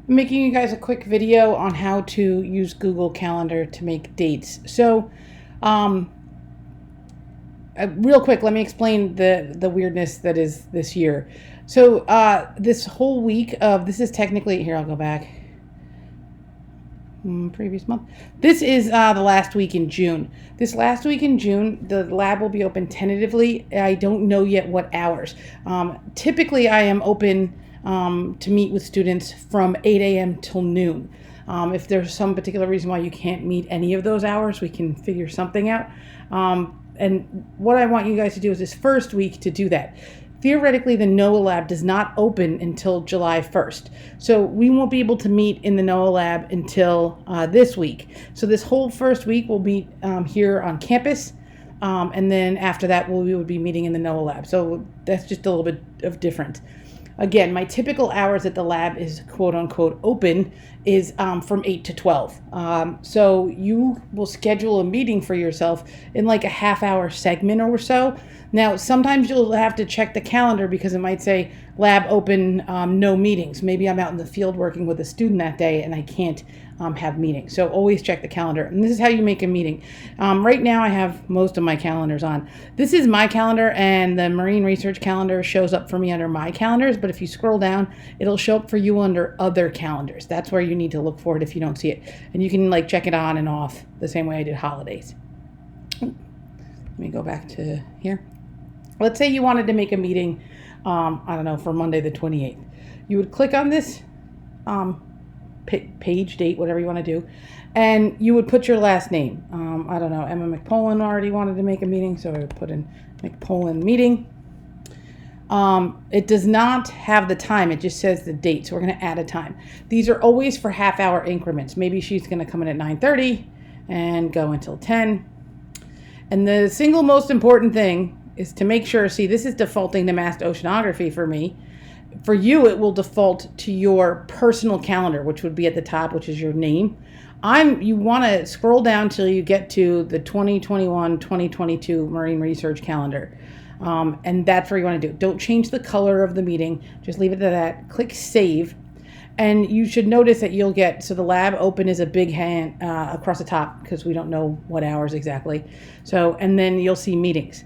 I'm making you guys a quick video on how to use Google Calendar to make dates. So, real quick, let me explain the weirdness that is this year. So, this whole week of, this is technically, here, I'll go back. Previous month. This is the last week in June. This last week in June, the lab will be open tentatively. I don't know yet what hours. Typically, I am open to meet with students from 8 a.m. till noon. If there's some particular reason why you can't meet any of those hours, we can figure something out. And what I want you guys to do is this first week to do that. Theoretically, the NOAA lab does not open until July 1st. So we won't be able to meet in the NOAA lab until this week. So this whole first week we'll meet here on campus. And then after that, we would be meeting in the NOAA lab. So that's just a little bit of different. Again, my typical hours at the lab is quote unquote open is from 8 to 12. So you will schedule a meeting for yourself in like a half-hour segment or so. Now, sometimes you'll have to check the calendar because it might say lab open, no meetings. Maybe I'm out in the field working with a student that day and I can't have meetings. So always check the calendar. And this is how you make a meeting. Right now I have most of my calendars on. This is my calendar, and the Marine Research calendar shows up for me under my calendars. But if you scroll down, it'll show up for you under other calendars. That's where you need to look for it if you don't see it. And you can like check it on and off the same way I did holidays. Let me go back to here. Let's say you wanted to make a meeting, I don't know, for Monday the 28th. You would click on this page, date, whatever you want to do, and you would put your last name. I don't know, Emma McPolin already wanted to make a meeting, so I would put in McPolin meeting. It does not have the time, it just says the date, so we're going to add a time. These are always for half-hour increments. Maybe she's going to come in at 9:30 and go until 10. And the single most important thing is to make sure, see, this is defaulting to Mass Oceanography for me. For you, it will default to your personal calendar, which would be at the top, which is your name. You want to scroll down till you get to the 2021-2022 Marine Research calendar. And that's where you want to do it. Don't change the color of the meeting. Just leave it at that. Click Save. And you should notice that you'll get, so the lab open is a big hand across the top because we don't know what hours exactly. So, and then you'll see meetings.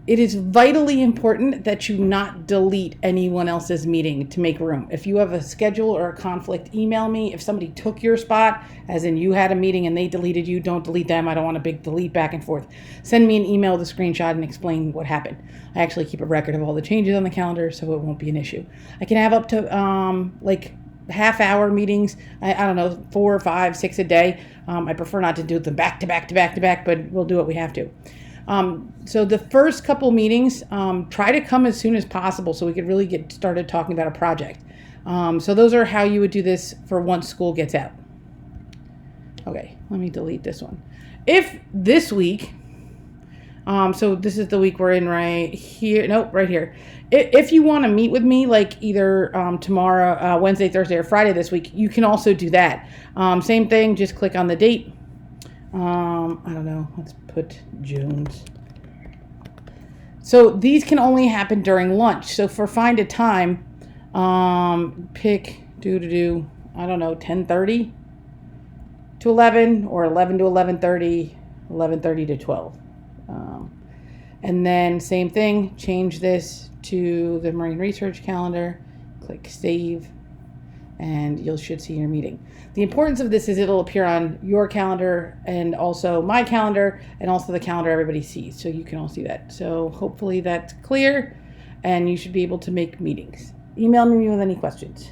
It is vitally important that you not delete anyone else's meeting to make room. If you have a schedule or a conflict, email me. If somebody took your spot, as in you had a meeting and they deleted you, don't delete them. I don't want a big delete back and forth. Send me an email with a screenshot and explain what happened. I actually keep a record of all the changes on the calendar, so it won't be an issue. I can have up to like half-hour meetings. I don't know, 4 or 5, 6 a day. I prefer not to do them back to back to back to back, but we'll do what we have to. So the first couple meetings, try to come as soon as possible so we could really get started talking about a project. So those are how you would do this for once school gets out. Okay, let me delete this one. If this week, so this is the week we're in right here. Nope, right here. If you want to meet with me, like either tomorrow, Wednesday, Thursday, or Friday this week, you can also do that. Same thing, just click on the date. I don't know, let's put June's. So these can only happen during lunch. So for find a time, pick, I don't know, 10:30 to 11, or 11 to 11:30, 11:30 to 12. And then same thing, change this to the Marine Research calendar, click Save, and you should see your meeting. The importance of this is it'll appear on your calendar and also my calendar and also the calendar everybody sees, so you can all see that. So hopefully that's clear and you should be able to make meetings. Email me with any questions.